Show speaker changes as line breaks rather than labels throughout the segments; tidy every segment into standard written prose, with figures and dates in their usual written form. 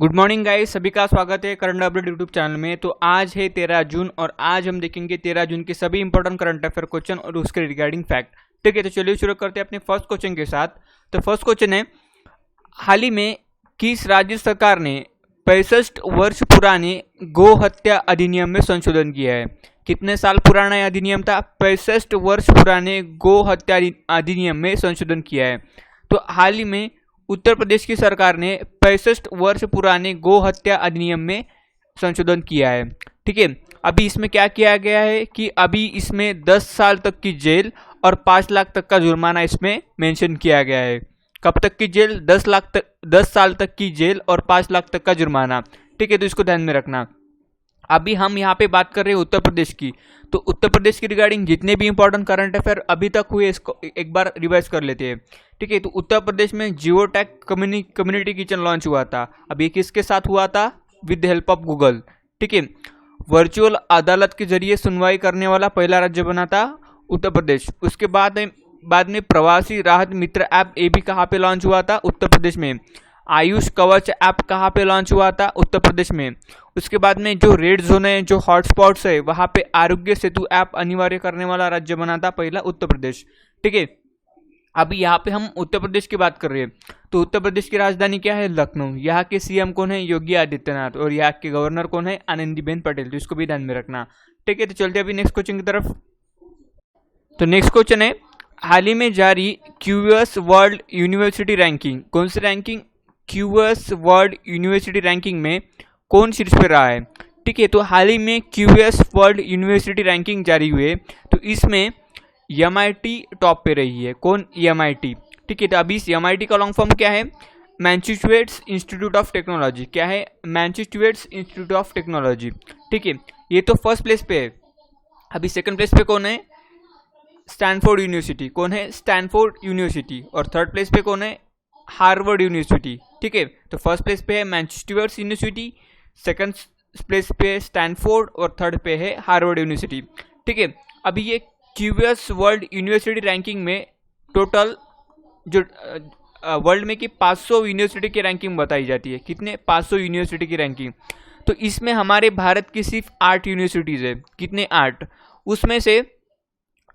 Good morning guys, सभी का स्वागत है करंट अपडेट यूट्यूब चैनल में। तो आज है 13 जून और आज हम देखेंगे 13 जून के सभी इंपॉर्टेंट करंट अफेयर क्वेश्चन और उसके रिगार्डिंग फैक्ट। ठीक है, तो चलिए शुरू करते हैं अपने फर्स्ट क्वेश्चन के साथ। तो फर्स्ट क्वेश्चन है, हाल ही में किस राज्य सरकार ने 65 वर्ष पुराने गो हत्या अधिनियम में संशोधन किया है? कितने साल पुराना यह अधिनियम था? 65 वर्ष पुराने गो हत्या अधिनियम में संशोधन किया है। तो हाल ही में उत्तर प्रदेश की सरकार ने 65 वर्ष पुराने गो हत्या अधिनियम में संशोधन किया है। ठीक है, अभी इसमें क्या किया गया है कि अभी इसमें 10 साल तक की जेल और 5 लाख तक का जुर्माना इसमें मेंशन किया गया है। कब तक की जेल? 10 साल तक की जेल और 5 लाख तक का जुर्माना। ठीक है, तो इसको ध्यान में रखना। अभी हम यहाँ पे बात कर रहे हैं उत्तर प्रदेश की। तो उत्तर प्रदेश की रिगार्डिंग जितने भी इंपॉर्टेंट करंट अफेयर अभी तक हुए इसको एक बार रिवाइज कर लेते हैं। ठीक है, तो उत्तर प्रदेश में geo tag community kitchen launch हुआ था। अब ये किसके साथ हुआ था? With the help of Google. ठीक है, वर्चुअल अदालत के जरिए सुनवाई करने वाला पहला राज्य बना था उत्तर प्रदेश। उसके बाद में प्रवासी राहत मित्र ऐप ये भी कहाँ पे लॉन्च हुआ था? उत्तर प्रदेश में। आयुष कवच ऐप कहाँ पे लॉन्च हुआ था? उत्तर प्रदेश में। उसके बाद में जो रेड जोन है, जो हॉटस्पॉट्स है, वहाँ पे आरोग्य सेतु ऐप अनिवार्य करने वाला राज्य बना था पहला उत्तर प्रदेश। ठीक है, अभी यहाँ पे हम उत्तर प्रदेश की बात कर रहे हैं। तो उत्तर प्रदेश की राजधानी क्या है? लखनऊ। यहाँ के सीएम कौन है? योगी आदित्यनाथ। और यहाँ के गवर्नर कौन है? आनंदीबेन पटेल। तो इसको भी ध्यान में रखना। ठीक है, तो चलते अभी नेक्स्ट क्वेश्चन की तरफ। तो नेक्स्ट क्वेश्चन है, हाल ही में जारी क्यूएस वर्ल्ड यूनिवर्सिटी रैंकिंग, कौन सी ranking? QS world university ranking में कौन शीर्ष पे रहा है? ठीक है, तो हाल ही में क्यूएस वर्ल्ड यूनिवर्सिटी रैंकिंग जारी हुए, तो इसमें MIT टॉप पे रही है। कौन? MIT। ठीक है, तो अभी इस MIT का लॉन्ग फॉर्म क्या है? Massachusetts institute of technology. क्या है? Massachusetts institute of technology. ठीक है, ये तो फर्स्ट प्लेस पे है। अभी सेकंड प्लेस पे कौन है? Stanford university. कौन है? Stanford university. और थर्ड प्लेस पे कौन है? Harvard university. ठीक है, तो फर्स्ट प्लेस पे है मैसाचुसेट्स यूनिवर्सिटी, सेकंड प्लेस पे है स्टैनफोर्ड और थर्ड पे है हार्वर्ड यूनिवर्सिटी। ठीक है, अभी ये क्यूएस वर्ल्ड यूनिवर्सिटी रैंकिंग में टोटल जो वर्ल्ड में की 500 यूनिवर्सिटी की रैंकिंग बताई जाती है। कितने? 500 यूनिवर्सिटी की रैंकिंग। तो इसमें हमारे भारत की सिर्फ 8 यूनिवर्सिटीज़ है। कितने? 8। उसमें से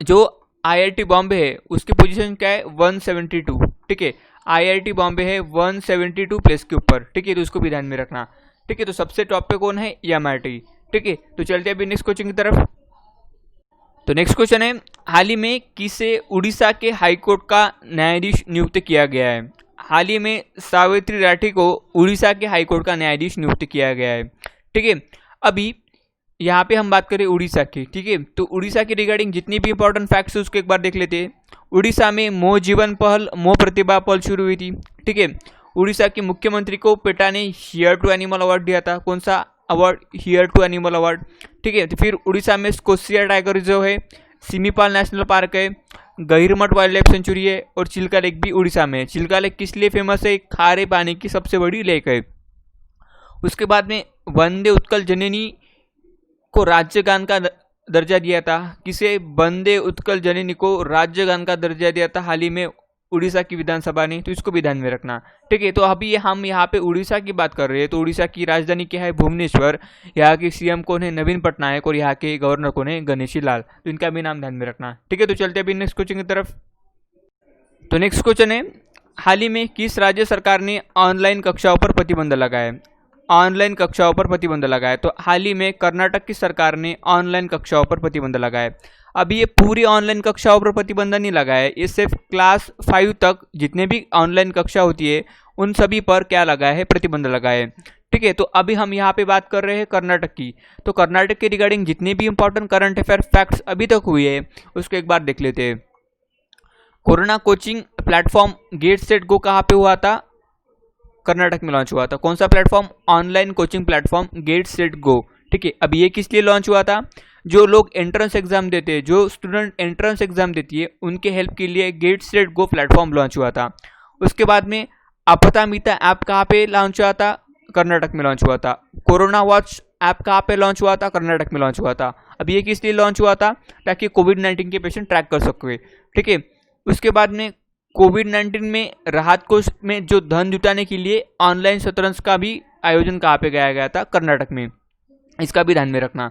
जो IIT बॉम्बे है उसकी पोजीशन क्या है? 172। ठीक है, IIT बॉम्बे है 172 प्लेस के ऊपर। ठीक है, तो उसको भी ध्यान में रखना। ठीक है, तो सबसे टॉप पे कौन है? MIT। ठीक है, तो चलते हैं अभी नेक्स्ट क्वेश्चन की तरफ। तो नेक्स्ट क्वेश्चन है, हाल ही में किसे उड़ीसा के हाईकोर्ट का न्यायाधीश नियुक्त किया गया है? हाल ही में सावित्री राठी को उड़ीसा के हाईकोर्ट का न्यायाधीश नियुक्त किया गया है। ठीक है, अभी यहाँ पे हम बात करें उड़ीसा की। ठीक है, तो उड़ीसा की रिगार्डिंग जितनी भी इंपॉर्टेंट फैक्ट्स है उसको एक बार देख लेते हैं। उड़ीसा में मो जीवन पहल, मो प्रतिभा पहल शुरू हुई थी। ठीक है, उड़ीसा के मुख्यमंत्री को पेटा ने हियर टू एनिमल अवार्ड दिया था। कौन सा award? Here to animal award. ठीक है, तो फिर उड़ीसा में स्कोसिया टाइगर रिजर्व है, सिमीपाल नेशनल पार्क है, गहिरमठ वाइल्ड लाइफ सेंचुरी है और चिल्का लेक भी उड़ीसा में है। चिल्का लेक किस लिए फेमस है? खारे पानी की सबसे बड़ी लेक है। उसके बाद में वंदे उत्कल जननी को राज्यगान का दर्जा दिया था। किसे? वंदे उत्कल जननी को राज्यगान का दर्जा दिया था हाल ही में उड़ीसा की विधानसभा ने। तो इसको भी ध्यान में रखना। ठीक है, तो अभी हम यहाँ पे उड़ीसा की बात कर रहे हैं। तो उड़ीसा की राजधानी क्या है? भुवनेश्वर। यहाँ के सीएम कौन है? नवीन पटनायक। और यहाँ के गवर्नर कौन है? गणेशी लाल। तो इनका भी नाम ध्यान में रखना। ठीक है, तो चलते अभी नेक्स्ट क्वेश्चन की तरफ। तो नेक्स्ट क्वेश्चन है, हाल ही में किस राज्य सरकार ने ऑनलाइन कक्षाओं पर प्रतिबंध लगाया है? ऑनलाइन कक्षाओं पर प्रतिबंध लगाया। तो हाल ही में कर्नाटक की सरकार ने ऑनलाइन कक्षाओं पर प्रतिबंध लगाया। अभी ये पूरी ऑनलाइन कक्षाओं पर प्रतिबंध नहीं लगाया है, ये सिर्फ क्लास 5 तक जितने भी ऑनलाइन कक्षा होती है उन सभी पर क्या लगाया है? प्रतिबंध लगाया है। ठीक है, तो अभी हम यहाँ पे बात कर रहे हैं कर्नाटक की। तो कर्नाटक के रिगार्डिंग जितने भी इंपॉर्टेंट करंट अफेयर फैक्ट्स अभी तक हुए हैं उसको एक बार देख लेते हैं। Corona coaching platform get set go कहाँ पे हुआ था? कर्नाटक में लॉन्च हुआ था। कौन सा platform? Online coaching platform get set go. ठीक है, अभी ये किस लिए लॉन्च हुआ था? जो लोग एंट्रेंस एग्जाम देते हैं, जो स्टूडेंट एंट्रेंस एग्जाम देती है, उनके हेल्प के लिए get set go platform launch हुआ था। उसके बाद में अपतामिता ऐप कहाँ पे लॉन्च हुआ था? कर्नाटक में लॉन्च हुआ था। कोरोना वॉच ऐप कहाँ पे लॉन्च हुआ था? कर्नाटक में लॉन्च हुआ था। अब ये किस लिए लॉन्च हुआ था? ताकि कोविड-19 के पेशेंट ट्रैक कर सके। ठीक है, उसके बाद में कोविड-19 में राहत कोष में जो धन जुटाने के लिए ऑनलाइन शतरंज का भी आयोजन कहाँ पे किया गया था, कर्नाटक में, इसका भी ध्यान में रखना।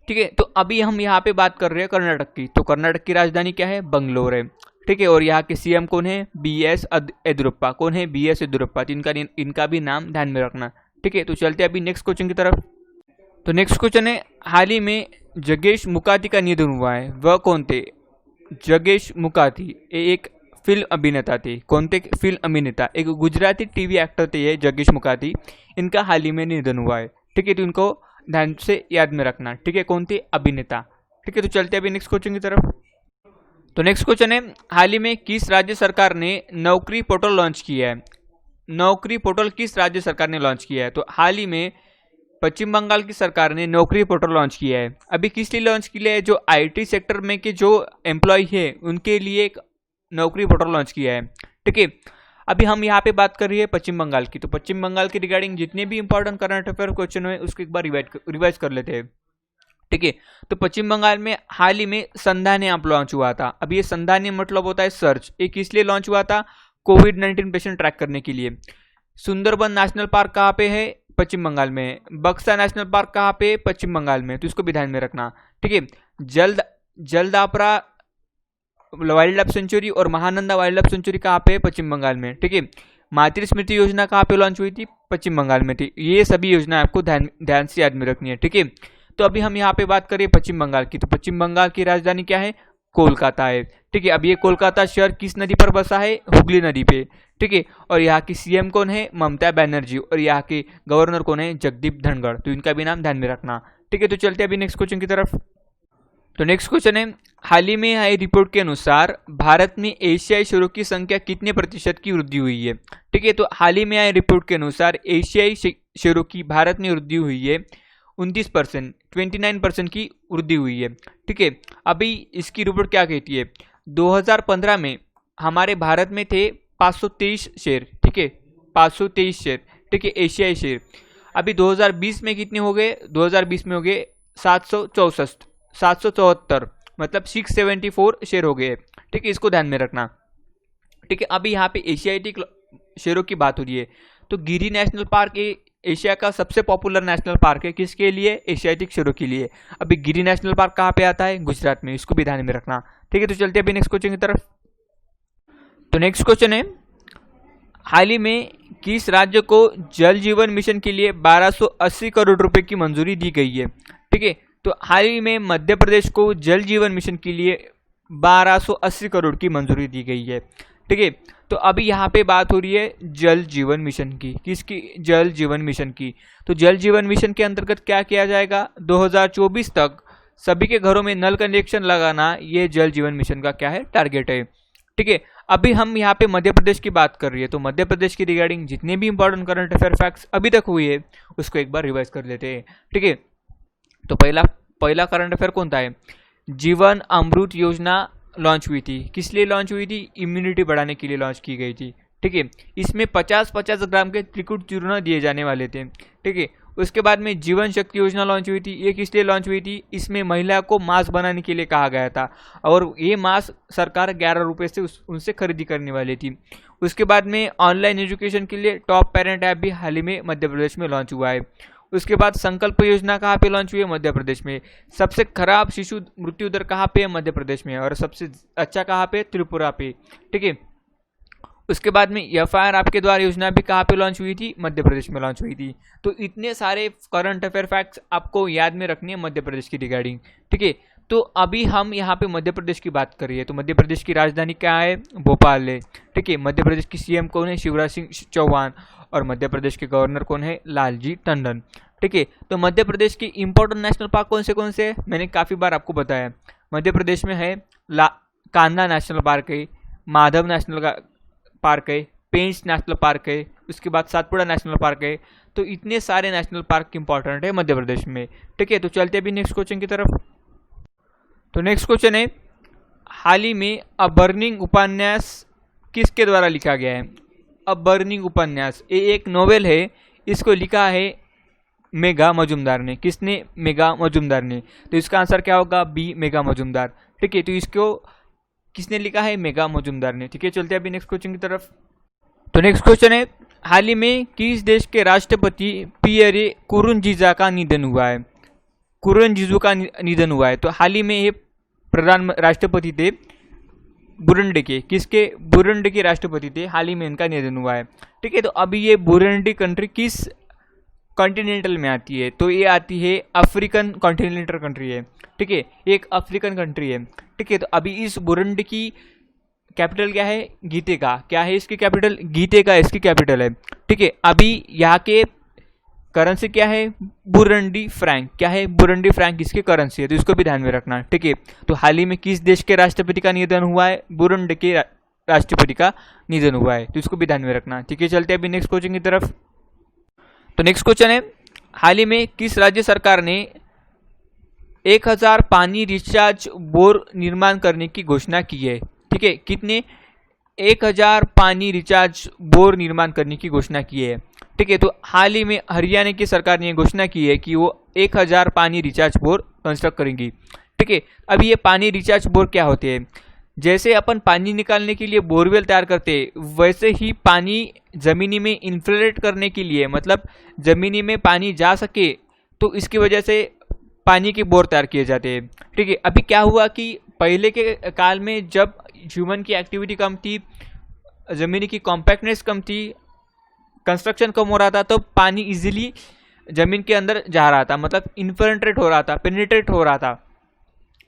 ठीक है, तो अभी हम यहाँ पे बात कर रहे हैं कर्नाटक की, तो कर्नाटक की राजधानी क्या है, बंगलोर है। ठीक है, और यहाँ के सीएम कौन है, BS येदियुरप्पा। कौन है, BS येदियुरप्पा। तो इनका भी नाम ध्यान में रखना। ठीक है, तो चलते हैं अभी नेक्स्ट क्वेश्चन की तरफ। तो नेक्स्ट क्वेश्चन है, हाल ही में जगेश मुखाती का निधन हुआ है, वह कौन थे। जगेश मुखाती ये एक फिल्म अभिनेता थे। कौन थे, फिल्म अभिनेता, एक गुजराती टीवी एक्टर थे ये जगेश मुखाती। इनका हाल ही में निधन हुआ है। ठीक है, तो इनको ध्यान से याद में रखना। ठीक है, कौन थे, अभिनेता। ठीक है, तो चलते हैं अभी नेक्स्ट क्वेश्चन की तरफ। तो नेक्स्ट क्वेश्चन है, हाल ही में किस राज्य सरकार ने नौकरी पोर्टल लॉन्च किया है। नौकरी पोर्टल किस राज्य सरकार ने लॉन्च किया है, तो हाल ही में पश्चिम बंगाल की सरकार ने नौकरी पोर्टल लॉन्च किया है। अभी किस लिए लॉन्च किया है, जो IT सेक्टर में के जो एम्प्लॉय है उनके लिए एक नौकरी पोर्टल लॉन्च किया है। ठीक है, अभी हम यहाँ पे बात कर रही है पश्चिम बंगाल की, तो पश्चिम बंगाल की रिगार्डिंग जितने भी इंपॉर्टेंट करंट अफेयर क्वेश्चन हुए उसको एक बार रिवाइज कर लेते हैं। ठीक है, तो पश्चिम बंगाल में हाल ही में संधान ऐप लॉन्च हुआ था। अब ये संधान मतलब होता है सर्च। ये किस लिए लॉन्च हुआ था, कोविड-19 पेशेंट ट्रैक करने के लिए। सुंदरबन नेशनल पार्क कहाँ पे है, पश्चिम बंगाल में। बक्सा नेशनल पार्क कहाँ पे, पश्चिम बंगाल में, तो इसको भी ध्यान में रखना। ठीक है, जलदापरा वाइल्ड लाइफ सेंचुरी और महानंदा वाइल्ड लाइफ सेंचुरी कहाँ पे, पश्चिम बंगाल में। ठीक है, मातृ स्मृति योजना कहाँ पे लॉन्च हुई थी, पश्चिम बंगाल में थी। ये सभी योजना आपको ध्यान से याद में रखनी है। ठीक है, तो अभी हम यहाँ पे बात करें पश्चिम बंगाल की, तो पश्चिम बंगाल की राजधानी क्या है, कोलकाता है। ठीक है, अब ये कोलकाता शहर किस नदी पर बसा है, हुगली नदी पे। ठीक है, और यहाँ की CM कौन है, ममता बनर्जी, और यहाँ के गवर्नर कौन है, जगदीप धनखड़। तो इनका भी नाम ध्यान में रखना। ठीक है, तो चलते हैं अभी नेक्स्ट क्वेश्चन की तरफ। तो नेक्स्ट क्वेश्चन है, हाल ही में आई रिपोर्ट के अनुसार भारत में एशियाई शेरों की संख्या कितने प्रतिशत की वृद्धि हुई है। ठीक है, तो हाल ही में आई रिपोर्ट के अनुसार एशियाई शेरों की भारत में वृद्धि हुई है 29%, 29% की वृद्धि हुई है। ठीक है, अभी इसकी रिपोर्ट क्या कहती है, 2015 में हमारे भारत में थे 523 शेयर। ठीक है, 523 शेयर। ठीक है, एशियाई शेयर। अभी 2020 में कितने हो गए, 2020 में हो गए 774, मतलब 674 शेयर हो गए। ठीक है, इसको ध्यान में रखना। ठीक है, अभी यहाँ पे एशियाटिक शेरों की बात हो रही है, तो गिरी नेशनल पार्क एशिया का सबसे पॉपुलर नेशनल पार्क है, किसके लिए, एशियाटिक शेरों के लिए। अभी गिरी नेशनल पार्क कहाँ पे आता है, गुजरात में, इसको भी ध्यान में रखना। ठीक है, तो चलते हैं अभी नेक्स्ट क्वेश्चन की तरफ। तो नेक्स्ट क्वेश्चन है, हाल ही में किस राज्य को जल जीवन मिशन के लिए 1280 करोड़ रुपए की मंजूरी दी गई है। ठीक है, तो हाल ही में मध्य प्रदेश को जल जीवन मिशन के लिए 1280 करोड़ की मंजूरी दी गई है। ठीक है, तो अभी यहाँ पे बात हो रही है जल जीवन मिशन की, किसकी, जल जीवन मिशन की। तो जल जीवन मिशन के अंतर्गत क्या किया जाएगा, 2024 तक सभी के घरों में नल कनेक्शन लगाना, ये जल जीवन मिशन का क्या है, टारगेट है। ठीक है, अभी हम यहाँ पे मध्य प्रदेश की बात कर रही है, तो मध्य प्रदेश की रिगार्डिंग जितने भी इंपॉर्टेंट करंट अफेयर फैक्ट्स अभी तक हुई है उसको एक बार रिवाइज कर लेते हैं। ठीक है, तो पहला करंट अफेयर कौन सा है, जीवन अमृत योजना लॉन्च हुई थी। किस लिए लॉन्च हुई थी, इम्यूनिटी बढ़ाने के लिए लॉन्च की गई थी। ठीक है, इसमें 50-50 ग्राम के त्रिकुट चूर्ण दिए जाने वाले थे। ठीक है, उसके बाद में जीवन शक्ति योजना लॉन्च हुई थी। ये किस लिए लॉन्च हुई थी, इसमें महिला को मास्क बनाने के लिए कहा गया था, और ये मास्क सरकार 11 रुपये से उनसे खरीदी करने वाली थी। उसके बाद में ऑनलाइन एजुकेशन के लिए टॉप पेरेंट ऐप भी हाल ही में मध्य प्रदेश में लॉन्च हुआ है। उसके बाद संकल्प योजना कहाँ पे लॉन्च हुई है, मध्य प्रदेश में। सबसे खराब शिशु मृत्यु दर कहाँ पे है, मध्य प्रदेश में, और सबसे अच्छा कहाँ पे, त्रिपुरा पे। ठीक है, उसके बाद में FIR आपके द्वारा योजना भी कहाँ पे लॉन्च हुई थी, मध्य प्रदेश में लॉन्च हुई थी। तो इतने सारे करंट अफेयर फैक्ट्स आपको याद में रखनी है मध्य प्रदेश की रिगार्डिंग। ठीक है, तो अभी हम यहाँ पे मध्य प्रदेश की बात कर रही है, तो मध्य प्रदेश की राजधानी क्या है, भोपाल है। ठीक है, मध्य प्रदेश की CM कौन है, शिवराज सिंह चौहान, और मध्य प्रदेश के गवर्नर कौन है, लालजी टंडन। ठीक है, तो मध्य प्रदेश की इंपॉर्टेंट नेशनल पार्क कौन से हैं, मैंने काफ़ी बार आपको बताया। मध्य प्रदेश में है कान्हा नेशनल पार्क है, माधव नेशनल पार्क है, पेंच नेशनल पार्क है, उसके बाद सातपुड़ा नेशनल पार्क है। तो इतने सारे नेशनल पार्क इंपॉर्टेंट है मध्य प्रदेश में। ठीक है, तो चलते अभी नेक्स्ट क्वेश्चन की तरफ। तो नेक्स्ट क्वेश्चन है, हाल ही में अ बर्निंग उपन्यास किसके द्वारा लिखा गया है। अ बर्निंग उपन्यास ये एक नोवेल है, इसको लिखा है मेघा मजुमदार ने। किसने, मेघा मजुमदार ने। तो इसका आंसर क्या होगा, B मेघा मजुमदार। ठीक है, तो इसको किसने लिखा है, मेघा मजुमदार ने। ठीक है, चलते हैं अभी नेक्स्ट क्वेश्चन की तरफ। तो नेक्स्ट क्वेश्चन है, हाल ही में किस देश के राष्ट्रपति पियरे कुरुनजीजा का निधन हुआ है? कुरुनजीजू का निधन हुआ है। तो हाल ही में ये राष्ट्रपति थे बुरुंडी के, किसके? बुरुंडी के राष्ट्रपति थे, हाल ही में इनका निधन हुआ है। ठीक है, तो अभी ये बुरुंडी कंट्री किस कॉन्टिनेंटल में आती है? तो ये आती है अफ्रीकन कॉन्टिनेंटल कंट्री है। ठीक है, एक अफ्रीकन कंट्री है। ठीक है, तो अभी इस बुरुंडी की कैपिटल क्या है? गीतेका। क्या है इसकी कैपिटल? गीतेका इसकी कैपिटल है। ठीक है, अभी यहाँ के करेंसी क्या है? Burundi Frank. क्या है? बुरुंडी फ्रैंक इसकी करेंसी है, तो इसको भी ध्यान में रखना। ठीक है, तो हाल ही में किस देश के राष्ट्रपति का निधन हुआ है? बुरुंडी के राष्ट्रपति का निधन हुआ है, तो इसको भी ध्यान में रखना। ठीक है, चलते हैं अभी नेक्स्ट क्वेश्चन की तरफ। तो नेक्स्ट क्वेश्चन है, हाल ही में किस राज्य सरकार ने 1000 पानी रिचार्ज बोर निर्माण करने की घोषणा की है? ठीक है, कितने? 1000 पानी रिचार्ज बोर निर्माण करने की घोषणा की है। ठीक है, तो हाल ही में हरियाणा की सरकार ने घोषणा की है कि वो 1000 पानी रिचार्ज बोर कंस्ट्रक्ट करेंगी। ठीक है, अभी ये पानी रिचार्ज बोर क्या होते हैं? जैसे अपन पानी निकालने के लिए बोरवेल तैयार करते हैं, वैसे ही पानी जमीनी में इन्फ्लेट करने के लिए, मतलब जमीनी में पानी जा सके, तो इसकी वजह से पानी के बोर तैयार किए जाते हैं। ठीक है, अभी क्या हुआ कि पहले के काल में जब ह्यूमन की एक्टिविटी कम थी, ज़मीन की कॉम्पैक्टनेस कम थी, कंस्ट्रक्शन कम हो रहा था, तो पानी इजीली ज़मीन के अंदर जा रहा था, मतलब इन्फिल्ट्रेट हो रहा था, पेनिट्रेट हो रहा था।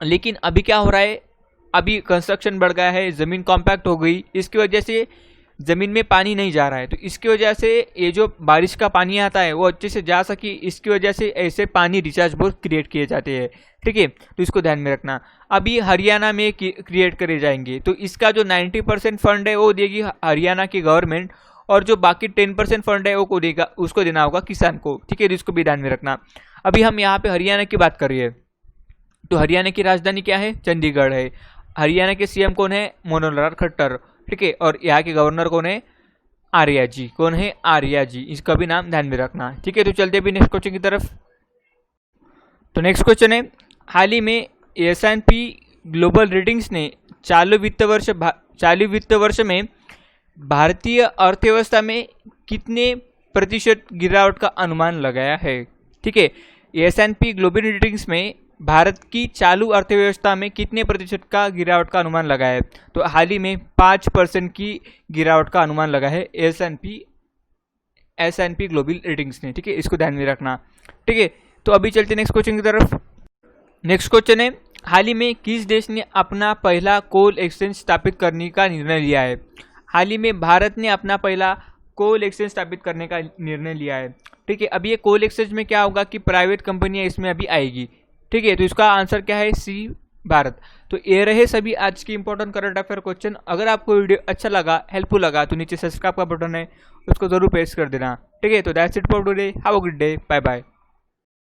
लेकिन अभी क्या हो रहा है? अभी कंस्ट्रक्शन बढ़ गया है, ज़मीन कॉम्पैक्ट हो गई, इसकी वजह से ज़मीन में पानी नहीं जा रहा है। तो इसकी वजह से ये जो बारिश का पानी आता है वो अच्छे से जा सके, इसकी वजह से ऐसे पानी रिचार्ज बोर क्रिएट किए जाते हैं। ठीक है, तो इसको ध्यान में रखना। अभी हरियाणा में क्रिएट करे जाएंगे, तो इसका जो 90% फंड है वो देगी हरियाणा की गवर्नमेंट, और जो बाकी 10% फंड है वो को देगा, उसको देना होगा किसान को। ठीक है, तो इसको भी ध्यान में रखना। अभी हम यहाँ पे हरियाणा की बात कर रही है, तो हरियाणा की राजधानी क्या है? चंडीगढ़ है। हरियाणा के सीएम कौन है? मनोहर लाल खट्टर। ठीक है, और यहाँ के गवर्नर कौन है? आर्या जी। कौन है? आर्या जी। इसका भी नाम ध्यान में रखना। ठीक है, तो चलते भी नेक्स्ट क्वेश्चन की तरफ। तो नेक्स्ट क्वेश्चन है, हाल ही में S&P ग्लोबल रेटिंग्स ने चालू वित्त वर्ष में भारतीय अर्थव्यवस्था में कितने प्रतिशत गिरावट का अनुमान लगाया है? ठीक है, S&P ग्लोबल रेटिंग्स में भारत की चालू अर्थव्यवस्था में कितने प्रतिशत का गिरावट का अनुमान लगा है? तो हाल ही में 5% की गिरावट का अनुमान लगा है S&P ग्लोबल रेटिंग्स ने। ठीक है, इसको ध्यान में रखना। ठीक है, तो अभी चलते नेक्स्ट क्वेश्चन की तरफ। नेक्स्ट क्वेश्चन है, हाल ही में किस देश ने अपना पहला कोल एक्सचेंज स्थापित करने का निर्णय लिया है? हाल ही में भारत ने अपना पहला कोल एक्सचेंज स्थापित करने का निर्णय लिया है। ठीक है, अभी ये कोल एक्सचेंज में क्या होगा कि प्राइवेट कंपनियां इसमें अभी आएगी। ठीक है, तो इसका आंसर क्या है? सी, भारत। तो ये रहे सभी आज की इंपॉर्टेंट करंट अफेयर क्वेश्चन। अगर आपको वीडियो अच्छा लगा, हेल्पफुल लगा, तो नीचे सब्सक्राइब का बटन है, उसको जरूर प्रेस कर देना। ठीक है, तो that's it for today. Have a good day. Bye bye.